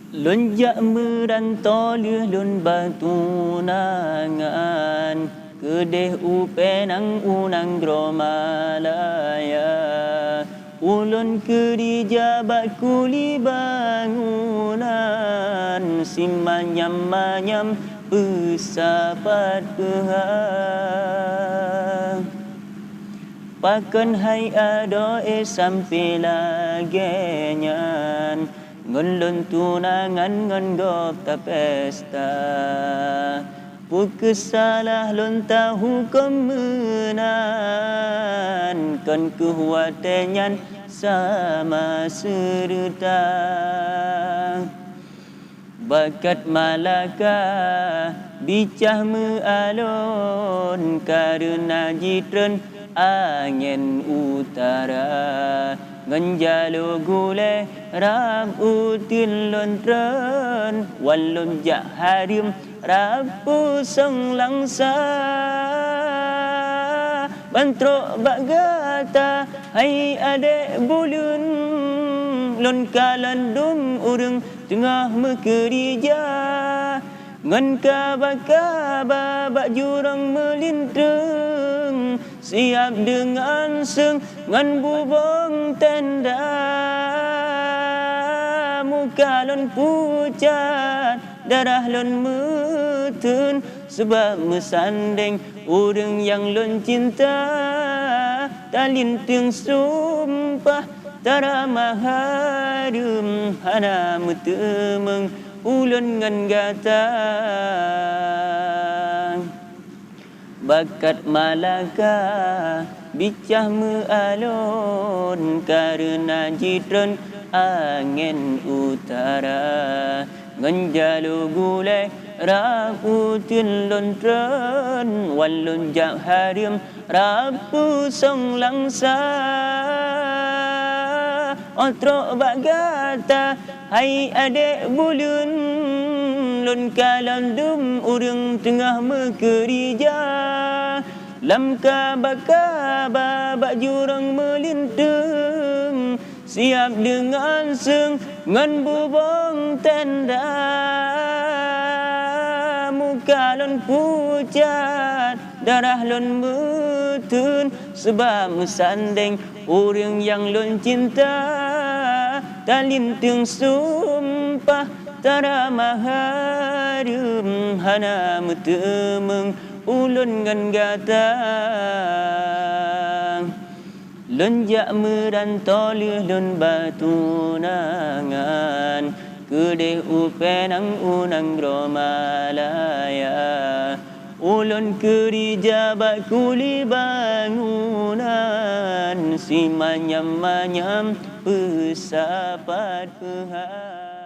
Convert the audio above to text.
Lonjak merantau lun batu nangan kedeh upenang unang gromalaya ulun kerijabat kuli bangunan simanyam-manyam pesapat pehang pakan hai ado sampai lagenyan ngon lon tunangan ngon gop ta pesta pukesalah lon tahu kemenan kon kehuatenyan sama serta bakat malaka bicah mealon karena jitren angin utara nganjalo gule ram utin lontren walun jak harim rapu song langsa bantro bagata hai adek bulun lon kalandum urang tengah mekerja ngan kaba-kaba bak jurang melintang siap dengan seng ngan bubong tenda muka lon pucat darah lon metun sebab mesandeng orang yang lon cinta talintang sumpah tara maharum hana mutemeng ulun ngan gata bakat malaka bicah mealon karena jitron angin utara nganjalo gule raputin lontren walun jak harim rapu song langsa otro bagata hai adek bulun lon kalandum urang tengah mekerja lam kaba-kaba bak jurang melintang siap dengan seng ngan bubong tenda muka lon pucat darah lon metun sebab mesandeng orang yang lon cinta talintang sumpah tara maharum hana mutemeng ulun ngan gata lonjak merantau lun batu nangan kedeh upenang unang gromalaya ulun kerijabat kuli bangunan simanyam-manyam pesapat pehang